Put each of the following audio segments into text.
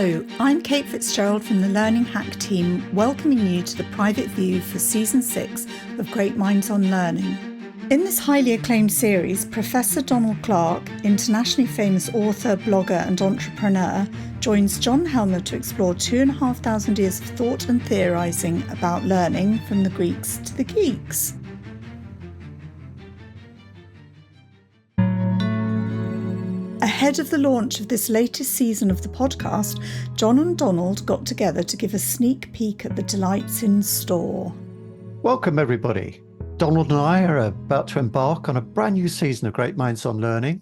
Hello, I'm Kate Fitzgerald from the Learning Hack team, welcoming you to the private view for Season 6 of Great Minds on Learning. In this highly acclaimed series, Professor Donald Clark, internationally famous author, blogger and entrepreneur, joins John Helmer to explore 2,500 years of thought and theorising about learning from the Greeks to the geeks. Ahead of the launch of this latest season of the podcast, John and Donald got together to give a sneak peek at the delights in store. Welcome, everybody. Donald and I are about to embark on a brand new season of Great Minds on Learning.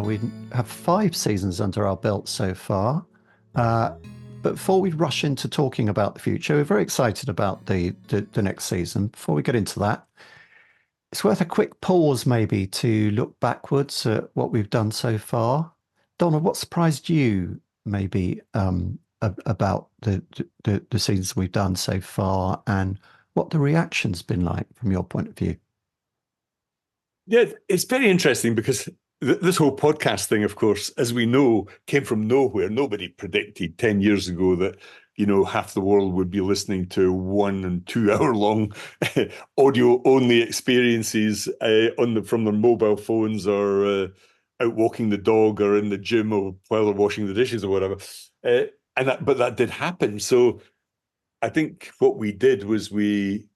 We have 5 seasons under our belt so far. But before we rush into talking about the future, we're very excited about the next season. Before we get into that, it's worth a quick pause maybe to look backwards at what we've done so far. Donald, what surprised you maybe about the seasons we've done so far, and what the reaction's been like from your point of view? Yeah, it's very interesting because this whole podcast thing, of course, as we know, came from nowhere. Nobody predicted 10 years ago that, half the world would be listening to 1 and 2 hour long audio only experiences from their mobile phones, or out walking the dog, or in the gym, or while they're washing the dishes or whatever. But that did happen. So I think what we did was we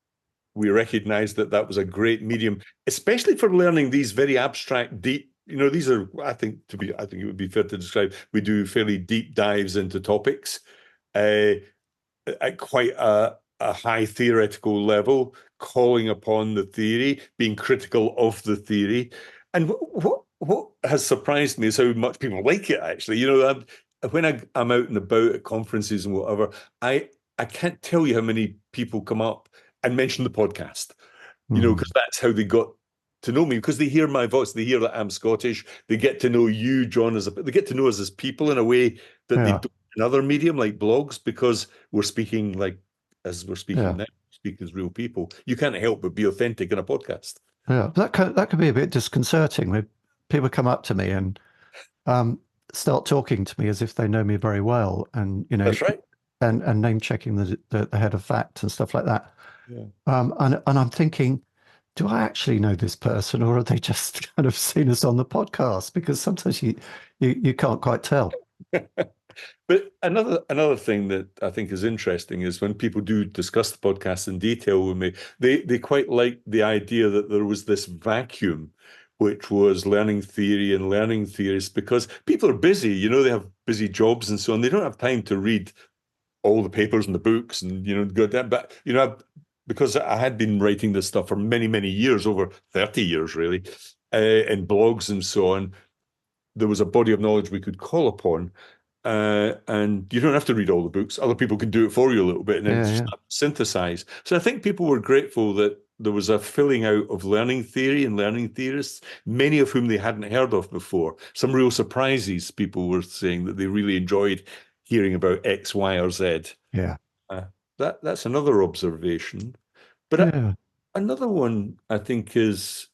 recognized that was a great medium, especially for learning these very abstract, deep. These are, I think it would be fair to describe, we do fairly deep dives into topics at quite a high theoretical level, calling upon the theory, being critical of the theory. And what has surprised me is how much people like it, actually. When I'm out and about at conferences and whatever, I can't tell you how many people come up and mention the podcast, because that's how they got to know me, because they hear my voice, they hear that I'm Scottish, they get to know you, John, they get to know us as people in a way that they don't in other medium like blogs, because we're speaking as we're speaking now, speak as real people. You can't help but be authentic in a podcast. Yeah, that could be a bit disconcerting when people come up to me and start talking to me as if they know me very well, and That's right. and name checking the head of fact and stuff like that. Yeah. And I'm thinking, do I actually know this person, or are they just kind of seen us on the podcast? Because sometimes you can't quite tell. But another thing that I think is interesting is when people do discuss the podcast in detail with me, they quite like the idea that there was this vacuum, which was learning theory and learning theorists, because people are busy, they have busy jobs and so on. They don't have time to read all the papers and the books and, go down. But, because I had been writing this stuff for many, many years, over 30 years, really, in blogs and so on, there was a body of knowledge we could call upon. And you don't have to read all the books. Other people can do it for you a little bit and then synthesize. So I think people were grateful that there was a filling out of learning theory and learning theorists, many of whom they hadn't heard of before. Some real surprises. People were saying that they really enjoyed hearing about X, Y, or Z. Yeah. That's another observation. But another one, I think, is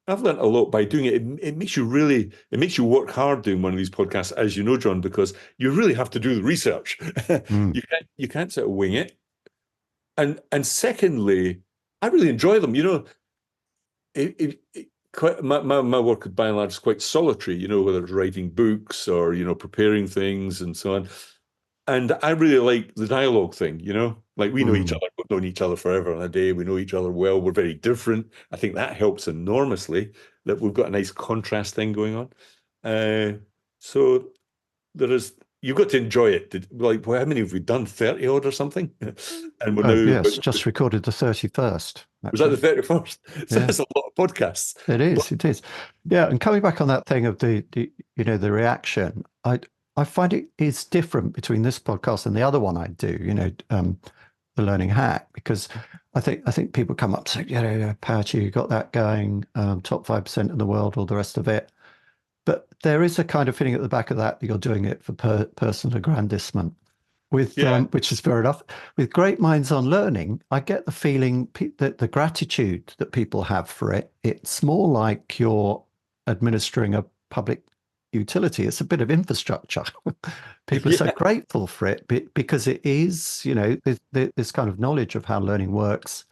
I've learned a lot by doing it. It makes you work hard doing one of these podcasts, as you know, John, because you really have to do the research. You can't sort of wing it. And secondly, I really enjoy them. My work by and large is quite solitary, whether it's writing books or, preparing things and so on. And I really like the dialogue thing, like we know each other, we've known each other forever and a day. We know each other well. We're very different. I think that helps enormously, that we've got a nice contrast thing going on. So you've got to enjoy it. Like, how many have we done? 30 odd or something? And we're now just recorded the 31st. Was that the 31st? So that's a lot of podcasts. It is. Yeah, and coming back on that thing of the reaction, I find it is different between this podcast and the other one I do, the Learning Hack, because I think people come up and say, Power to you, got that going, top 5% in the world, all the rest of it. But there is a kind of feeling at the back of that you're doing it for personal aggrandizement, which is fair enough. With Great Minds on Learning, I get the feeling that the gratitude that people have for it, it's more like you're administering a public utility. It's a bit of infrastructure. People are so Yeah. grateful for it because it is, this kind of knowledge of how learning works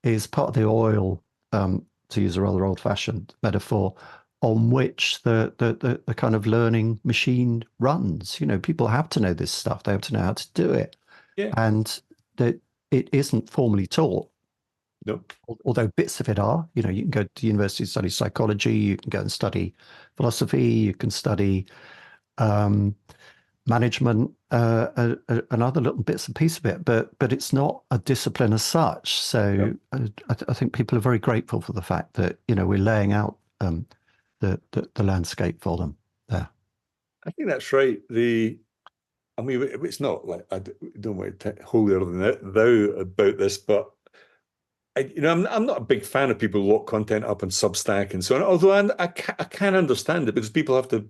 is part of the oil, to use a rather old-fashioned metaphor, on which the kind of learning machine runs. People have to know this stuff. They have to know how to do it. Yeah. And that it isn't formally taught. No. Although bits of it are. You can go to university to study psychology, you can go and study philosophy, you can study management, and other little bits and pieces of it, but it's not a discipline as such. So I think people are very grateful for the fact that we're laying out the landscape for them there. I think that's right. I mean, it's not like I don't want to holier than thou about this, but I'm not a big fan of people who lock content up on Substack and so on. Although I can understand it because people have to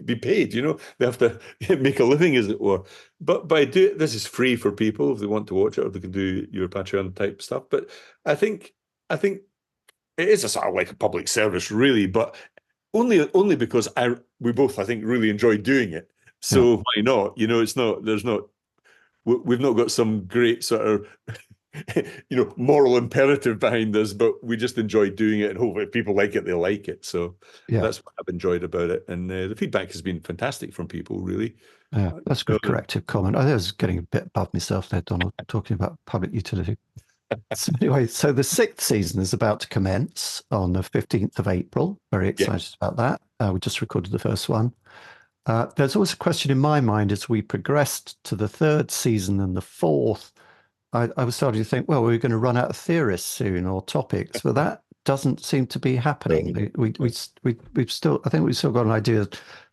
be paid. They have to make a living, as it were. But this is free for people if they want to watch it, or they can do your Patreon type stuff. But I think it is a sort of like a public service, really, but only because we both, I think, really enjoy doing it. So why not? We've not got some great sort of moral imperative behind this, but we just enjoy doing it, and hopefully if people like it, they like it. So that's what I've enjoyed about it, and the feedback has been fantastic from people, really. Yeah, that's a good corrective comment. I was getting a bit above myself there, Donald, talking about public utility. So anyway, so the 6th season is about to commence on the 15th of April. Very excited about that. We just recorded the first one. There's always a question in my mind as we progressed to the 3rd season and the 4th. I was starting to think, well, we're going to run out of theorists soon or topics, but that doesn't seem to be happening. We've still got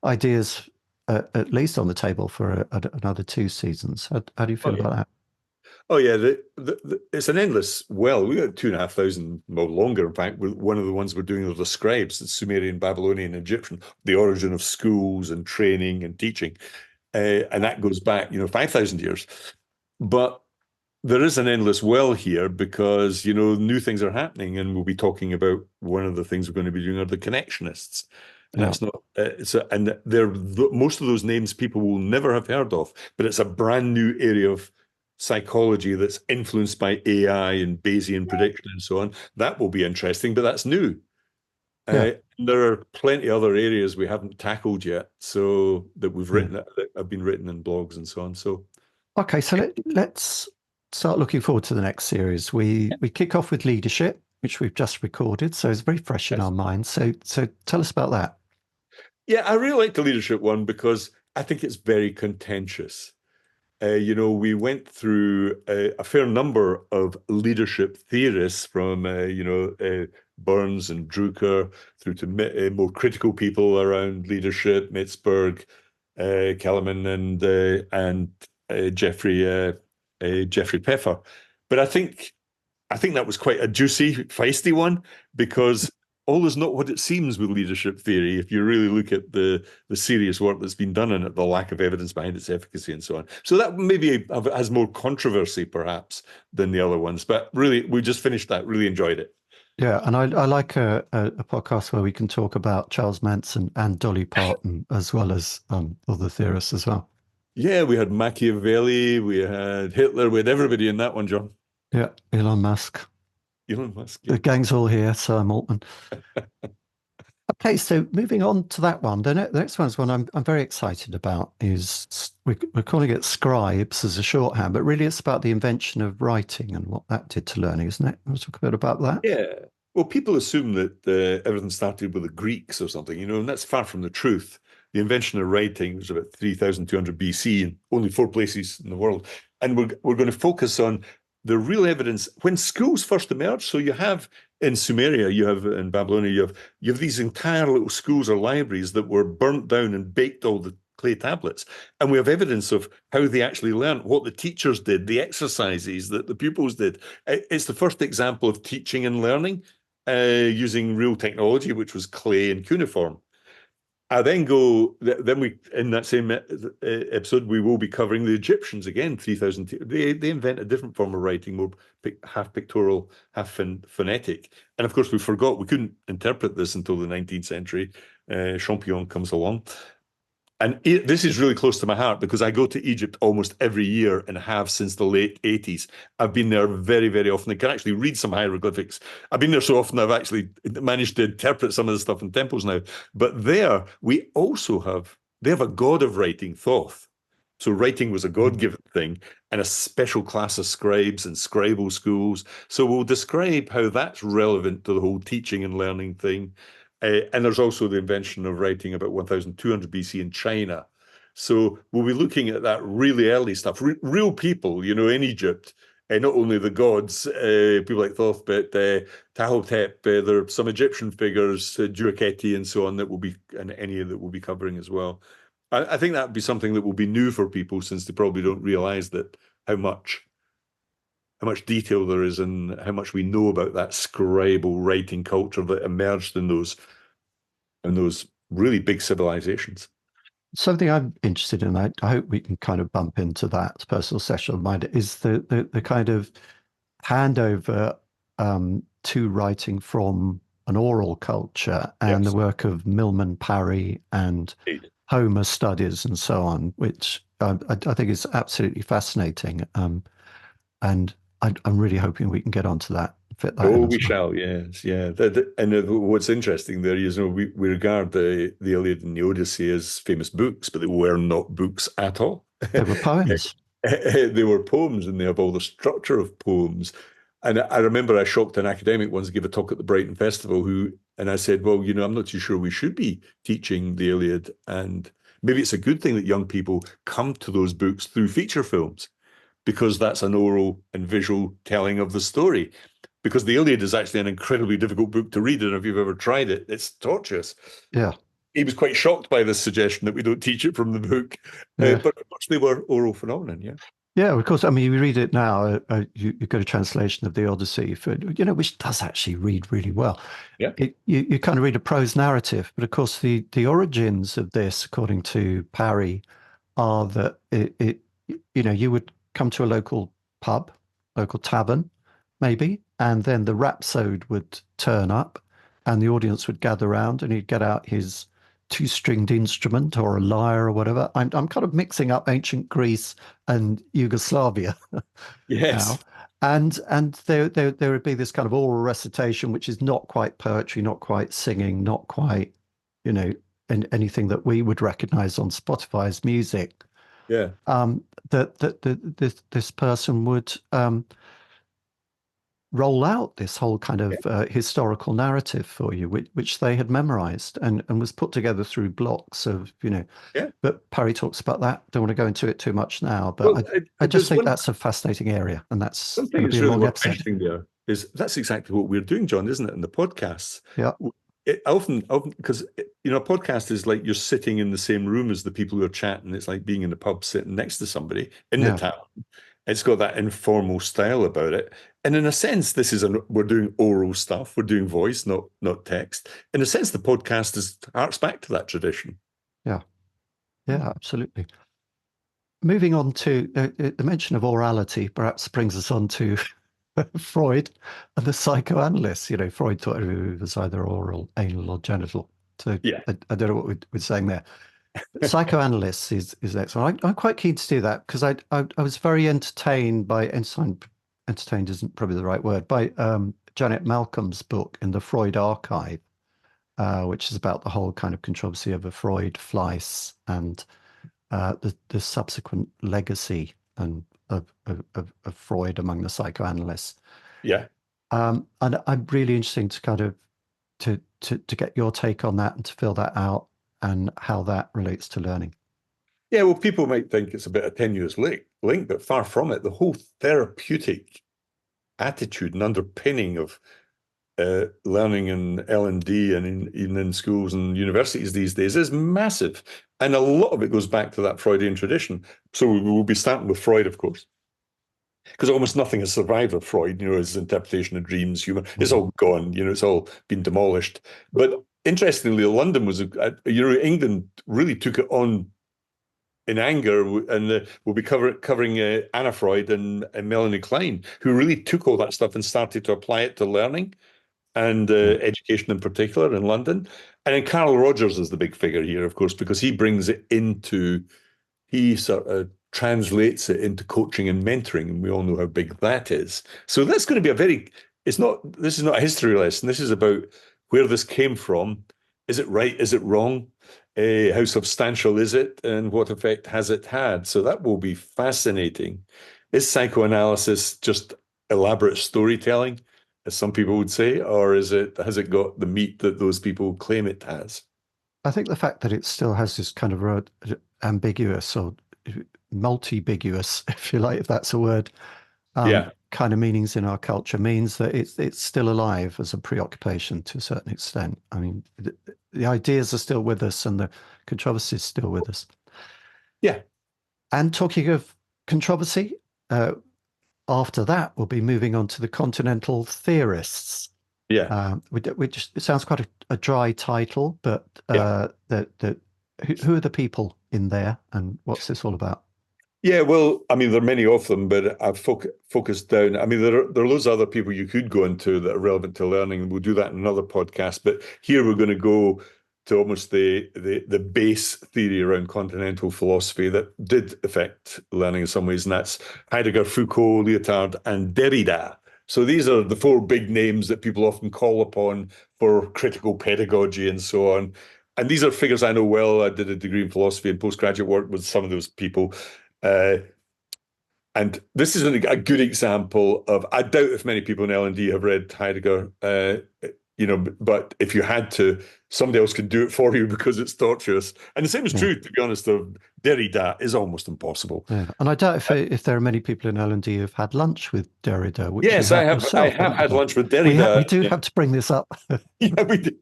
ideas at least on the table for another 2 seasons. How do you feel about that? Oh yeah, it's an endless well. We got 2,500, well, longer. In fact, one of the ones we're doing are the scribes, the Sumerian, Babylonian, Egyptian, the origin of schools and training and teaching, and that goes back, 5,000 years. But there is an endless well here because new things are happening, and we'll be talking about one of the things we're going to be doing are the connectionists. And that's not and they're most of those names people will never have heard of, but it's a brand new area of psychology that's influenced by AI and Bayesian prediction and so on. That will be interesting, but that's new. There are plenty other areas we haven't tackled yet, so that we've written, that have been written in blogs and so on. So, okay, so let's start looking forward to the next series. We kick off with leadership, which we've just recorded, so it's very fresh in our minds. So tell us about that. Yeah, I really like the leadership one because I think it's very contentious. We went through a fair number of leadership theorists from, Burns and Drucker through to more critical people around leadership, Metzberg, Kellerman, and Jeffrey Pfeffer. But I think that was quite a juicy, feisty one because all is not what it seems with leadership theory. If you really look at the serious work that's been done in it, the lack of evidence behind its efficacy and so on. So that maybe has more controversy perhaps than the other ones. But really, we just finished that, really enjoyed it. Yeah, and I like a podcast where we can talk about Charles Manson and Dolly Parton as well as other theorists as well. Yeah, we had Machiavelli, we had Hitler, we had everybody in that one, John. Yeah, Elon Musk. Yeah. The gang's all here, Sir Maltman. Okay, so moving on to that one. The next one's one I'm very excited about. Is we're calling it Scribes as a shorthand, but really it's about the invention of writing and what that did to learning, isn't it? We'll talk a bit about that. Yeah. Well, people assume that everything started with the Greeks or something, and that's far from the truth. The invention of writing was about 3,200 BC in only 4 places in the world. And we're going to focus on the real evidence when schools first emerged. So you have in Sumeria, you have in Babylonia, you have these entire little schools or libraries that were burnt down and baked all the clay tablets. And we have evidence of how they actually learned, what the teachers did, the exercises that the pupils did. It's the first example of teaching and learning using real technology, which was clay and cuneiform. Then we, in that same episode, we will be covering the Egyptians again, 3,000. They invent a different form of writing, more half pictorial, half phonetic. And of course, we forgot, we couldn't interpret this until the 19th century. Champion comes along. And this is really close to my heart because I go to Egypt almost every year and have since the late 80s. I've been there very, very often. I can actually read some hieroglyphics. I've been there so often I've actually managed to interpret some of the stuff in temples now. But there, we also they have a god of writing, Thoth. So writing was a God-given thing, and a special class of scribes and scribal schools. So we'll describe how that's relevant to the whole teaching and learning thing. And there's also the invention of writing about 1200 BC in China. So we'll be looking at that really early stuff. Real people, in Egypt, not only the gods, people like Thoth, but Tahotep, there are some Egyptian figures, Duaketi and so on, that will be, and any that we'll be covering as well. I think that would be something that will be new for people, since they probably don't realize that how much detail there is and how much we know about that scribal writing culture that emerged in those really big civilizations. Something I'm interested in, I hope we can kind of bump into that personal session of mine, is the kind of handover to writing from an oral culture and the work of Milman Parry and Homer studies and so on, which I think is absolutely fascinating. And I'm really hoping we can get onto that. Fit that in we shall, yes, yeah. And what's interesting there is, we regard the Iliad and the Odyssey as famous books, but they were not books at all. They were poems. They were poems, and they have all the structure of poems. And I remember I shocked an academic once to give a talk at the Brighton Festival, and I said, well, I'm not too sure we should be teaching the Iliad, and maybe it's a good thing that young people come to those books through feature films, because that's an oral and visual telling of the story. Because the Iliad is actually an incredibly difficult book to read, and if you've ever tried it, it's torturous. Yeah. He was quite shocked by this suggestion that we don't teach it from the book, but of course they were oral phenomenon, yeah. Yeah, of course. I mean, you read it now, you got a translation of the Odyssey, which does actually read really well. Yeah. You kind of read a prose narrative, but of course the origins of this, according to Parry, are that you would come to a local pub, local tavern, maybe, and then the rhapsode would turn up and the audience would gather around and he'd get out his two-stringed instrument or a lyre or whatever. I'm kind of mixing up ancient Greece and Yugoslavia. Yes. Now. And there would be this kind of oral recitation, which is not quite poetry, not quite singing, not quite, anything that we would recognize on Spotify as music. Yeah. This person would roll out this whole kind of historical narrative for you, which they had memorized and was put together through blocks of, but Parry talks about that. Don't want to go into it too much now, but I just think that's a fascinating area, and that's going to be a long episode. That's exactly what we're doing, John, isn't it? In the podcasts. Yeah. Often, because, a podcast is like you're sitting in the same room as the people who are chatting. It's like being in the pub sitting next to somebody in the town. It's got that informal style about it. And in a sense, we're doing oral stuff. We're doing voice, not text. In a sense, the podcast harks back to that tradition. Yeah. Yeah, absolutely. Moving on to the mention of orality, perhaps brings us on to Freud and the psychoanalysts. Freud thought it was either oral, anal, or genital. So I don't know what we're saying there. Psychoanalysts is next one. I'm quite keen to do that because I was very entertained by entertained isn't probably the right word, by Janet Malcolm's book in the Freud Archive, which is about the whole kind of controversy over Freud, Fleiss, and the subsequent legacy and of Freud among the psychoanalysts. Yeah. And I'm really interested to kind of to get your take on that and to fill that out and how that relates to learning. Yeah, well, people might think it's a bit of a tenuous link, but far from it. The whole therapeutic attitude and underpinning of learning in L&D and even in schools and universities these days is massive. And a lot of it goes back to that Freudian tradition. So we'll be starting with Freud, of course, because almost nothing has survived of Freud, his interpretation of dreams, humor. It's all gone, it's all been demolished. But interestingly, London was, England really took it on in anger, and we'll be covering Anna Freud and Melanie Klein, who really took all that stuff and started to apply it to learning and education in particular in London. And then Carl Rogers is the big figure here, of course, because he brings it into, he sort of translates it into coaching and mentoring, and we all know how big that is. So that's going to be this is not a history lesson. This is about where this came from. Is it right? Is it wrong? How substantial is it? And what effect has it had? So that will be fascinating. Is psychoanalysis just elaborate storytelling, as some people would say, or has it got the meat that those people claim it has? I think the fact that it still has this kind of ambiguous or multibiguous, if you like, if that's a word, kind of meanings in our culture means that it's still alive as a preoccupation to a certain extent. I mean, the ideas are still with us and the controversy is still with us. Yeah. And talking of controversy, after that, we'll be moving on to the continental theorists. Yeah. Which it sounds quite a dry title, but who are the people in there and what's this all about? Yeah, well, I mean, there are many of them, but I've focused down. I mean, there are loads of other people you could go into that are relevant to learning. We'll do that in another podcast. But here we're going to go to almost the base theory around continental philosophy that did affect learning in some ways, and that's Heidegger, Foucault, Lyotard, and Derrida. So these are the four big names that people often call upon for critical pedagogy and so on. And these are figures I know well. I did a degree in philosophy and postgraduate work with some of those people. And this is a good example of, I doubt if many people in L&D have read Heidegger, but if you had to, somebody else could do it for you because it's tortuous. And the same is true, to be honest, of Derrida. Is almost impossible. Yeah. And I doubt if there are many people in L&D who've had lunch with Derrida. Which yes, I have had lunch with Derrida. We do have to bring this up. Yeah, we do.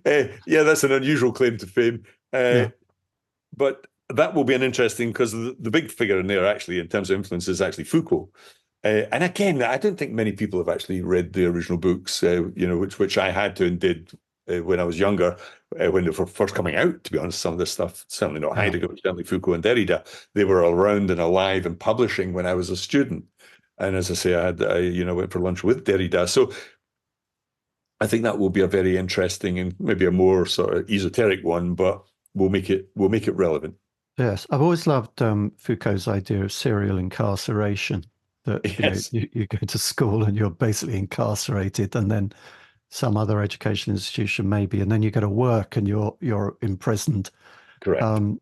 That's an unusual claim to fame. But that will be an interesting, because the big figure in there actually in terms of influence is actually Foucault. And again, I don't think many people have actually read the original books, which I had to and did when I was younger, when they were first coming out, to be honest. Some of this stuff, certainly not Heidegger, but certainly Foucault and Derrida, they were around and alive and publishing when I was a student. And as I say, I went for lunch with Derrida. So I think that will be a very interesting and maybe a more sort of esoteric one, but we'll make it relevant. Yes, I've always loved Foucault's idea of serial incarceration. That you go to school and you're basically incarcerated, and then some other education institution maybe, and then you go to work and you're imprisoned. Correct. And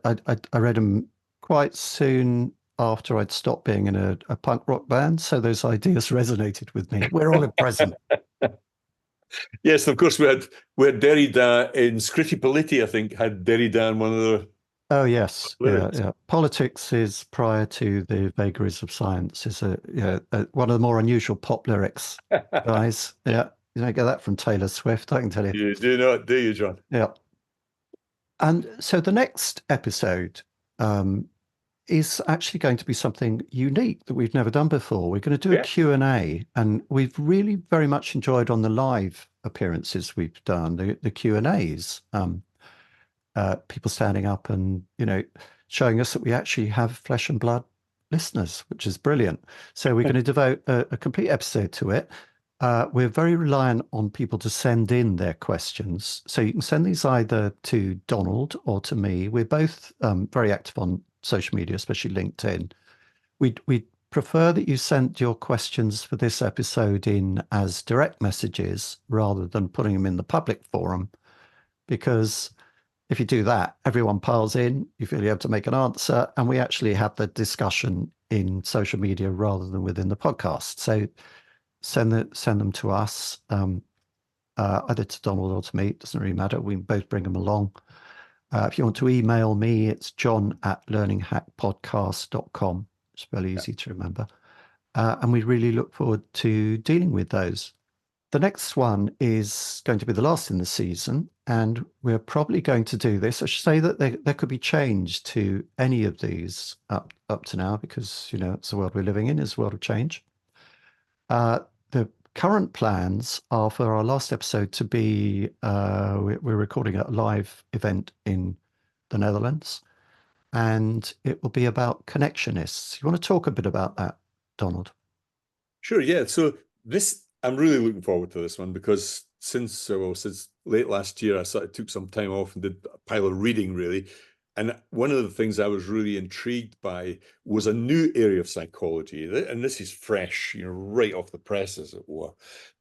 I read them quite soon after I'd stopped being in a punk rock band, so those ideas resonated with me. We're all in prison. Yes, of course we had Derrida in Scritti Politti. I think had Derrida in one of the. Oh yes, yeah. Politics is prior to the vagaries of science. Is one of the more unusual pop lyrics, guys. Yeah, you don't get that from Taylor Swift, I can tell you. You do not, do you, John? Yeah. And so the next episode is actually going to be something unique that we've never done before. We're going to do a Q&A, and we've really very much enjoyed on the live appearances we've done, the Q&As. People standing up and, showing us that we actually have flesh and blood listeners, which is brilliant. So we're going to devote a complete episode to it. We're very reliant on people to send in their questions. So you can send these either to Donald or to me. We're both very active on social media, especially LinkedIn. We'd prefer that you sent your questions for this episode in as direct messages rather than putting them in the public forum, because if you do that, everyone piles in, you feel you have to make an answer, and we actually have the discussion in social media rather than within the podcast. So send them to us, either to Donald or to me. It doesn't really matter. We can both bring them along. If you want to email me, it's john@learninghackpodcast.com. It's fairly easy to remember. And we really look forward to dealing with those. The next one is going to be the last in the season, and we're probably going to do this. I should say that there could be change to any of these up to now, because, it's the world we're living in, is a world of change. The current plans are for our last episode to be, we're recording a live event in the Netherlands, and it will be about connectionists. You want to talk a bit about that, Donald? Sure, yeah. So I'm really looking forward to this one, because since late last year, I sort of took some time off and did a pile of reading, really. And one of the things I was really intrigued by was a new area of psychology. And this is fresh, right off the press, as it were,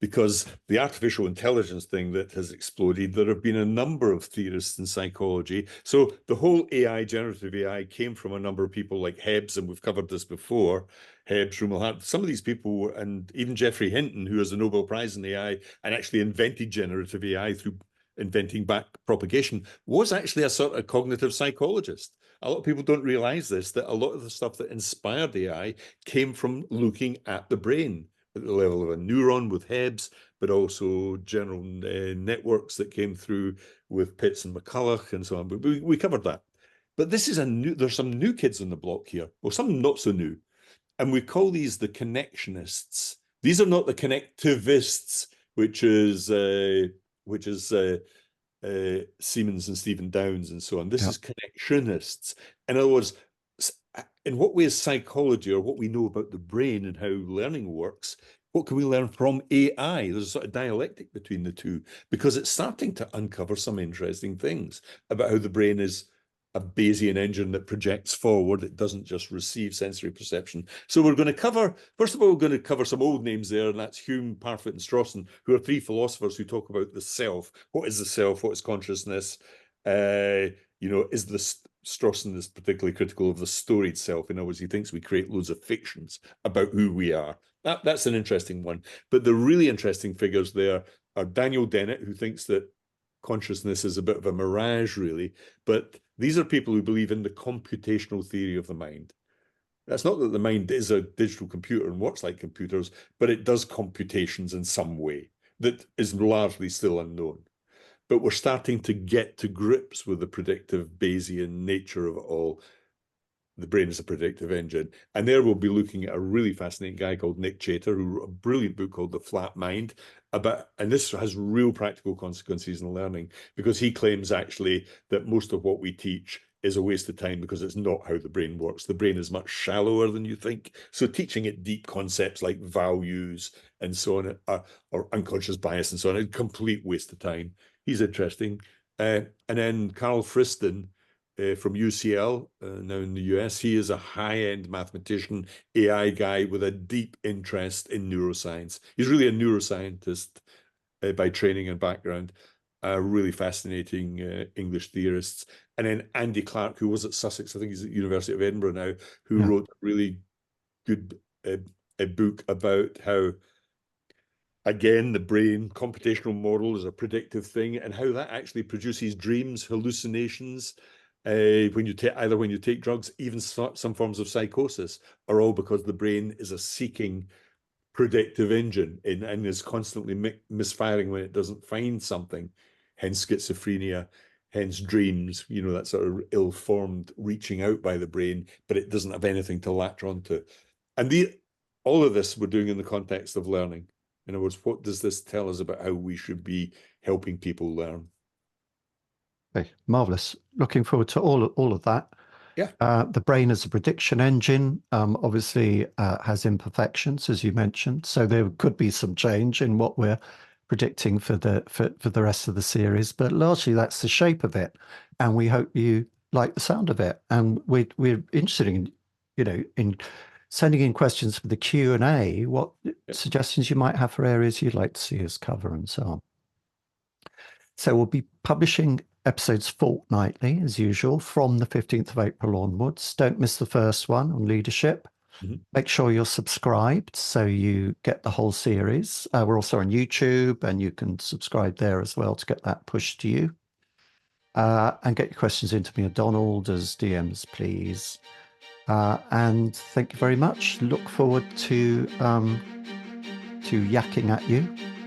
because the artificial intelligence thing that has exploded, there have been a number of theorists in psychology. So the whole AI, generative AI, came from a number of people like Hebbs, and we've covered this before. Hebbs, Rumelhart, some of these people, and even Geoffrey Hinton, who has a Nobel Prize in AI and actually invented generative AI through inventing back propagation, was actually a sort of cognitive psychologist. A lot of people don't realize this, that a lot of the stuff that inspired AI came from looking at the brain at the level of a neuron with Hebbs, but also general networks that came through with Pitts and McCulloch and so on. But we covered that. But this is there's some new kids on the block here, well, some not so new. And we call these the connectionists. These are not the connectivists, which is Siemens and Stephen Downes and so on. This is connectionists. In other words, in what way is psychology, or what we know about the brain and how learning works, what can we learn from AI? There's a sort of dialectic between the two, because it's starting to uncover some interesting things about how the brain is a Bayesian engine that projects forward. It doesn't just receive sensory perception. So we're going to cover, first of all, we're going to cover some old names there, and that's Hume, Parfit, and Strawson, who are three philosophers who talk about the self. What is the self? What is consciousness? Is the Strawson is particularly critical of the storied self. In other words, he thinks we create loads of fictions about who we are. That's an interesting one. But the really interesting figures there are Daniel Dennett, who thinks that consciousness is a bit of a mirage, really. But these are people who believe in the computational theory of the mind. That's not that the mind is a digital computer and works like computers, but it does computations in some way that is largely still unknown. But we're starting to get to grips with the predictive Bayesian nature of it all. The brain is a predictive engine. And there we'll be looking at a really fascinating guy called Nick Chater, who wrote a brilliant book called The Flat Mind, and this has real practical consequences in learning, because he claims actually that most of what we teach is a waste of time, because it's not how the brain works. The brain is much shallower than you think. So teaching it deep concepts like values and so on, or unconscious bias and so on, a complete waste of time. He's interesting. And then Carl Friston, from UCL, now in the US, he is a high-end mathematician, AI guy with a deep interest in neuroscience. He's really a neuroscientist by training and background. Really fascinating English theorists. And then Andy Clark, who was at Sussex, I think he's at the University of Edinburgh now, who wrote a really good a book about how, again, the brain, computational model is a predictive thing, and how that actually produces dreams, hallucinations, when you take drugs, even some forms of psychosis, are all because the brain is a seeking predictive engine and is constantly misfiring when it doesn't find something. Hence schizophrenia, hence dreams, that sort of ill-formed reaching out by the brain, but it doesn't have anything to latch onto. And all of this we're doing in the context of learning. In other words, what does this tell us about how we should be helping people learn? Okay, marvelous. Looking forward to all of that. Yeah. The brain as a prediction engine obviously has imperfections, as you mentioned. So there could be some change in what we're predicting for the rest of the series, but largely that's the shape of it. And we hope you like the sound of it. And we're interested in, in sending in questions for the Q&A, what suggestions you might have for areas you'd like to see us cover and so on. So we'll be publishing episodes fortnightly, as usual, from the 15th of April onwards. Don't miss the first one on leadership. Mm-hmm. Make sure you're subscribed so you get the whole series. We're also on YouTube, and you can subscribe there as well to get that pushed to you. And get your questions into me or Donald as DMs, please. And thank you very much. Look forward to yakking at you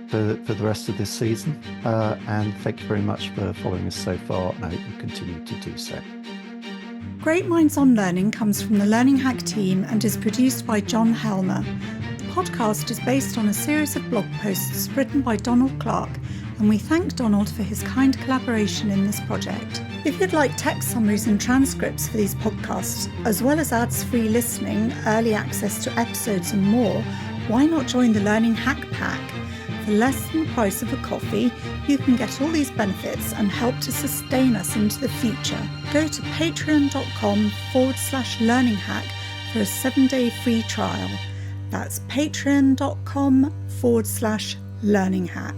for the rest of this season. And thank you very much for following us so far, and I hope you continue to do so. Great Minds on Learning comes from the Learning Hack team and is produced by John Helmer. The podcast is based on a series of blog posts written by Donald Clark, and we thank Donald for his kind collaboration in this project. If you'd like text summaries and transcripts for these podcasts, as well as ads-free listening, early access to episodes and more, why not join the Learning Hack Pack? For less than the price of a coffee, you can get all these benefits and help to sustain us into the future. Go to patreon.com/learning hack for a 7-day free trial. That's patreon.com/learning hack.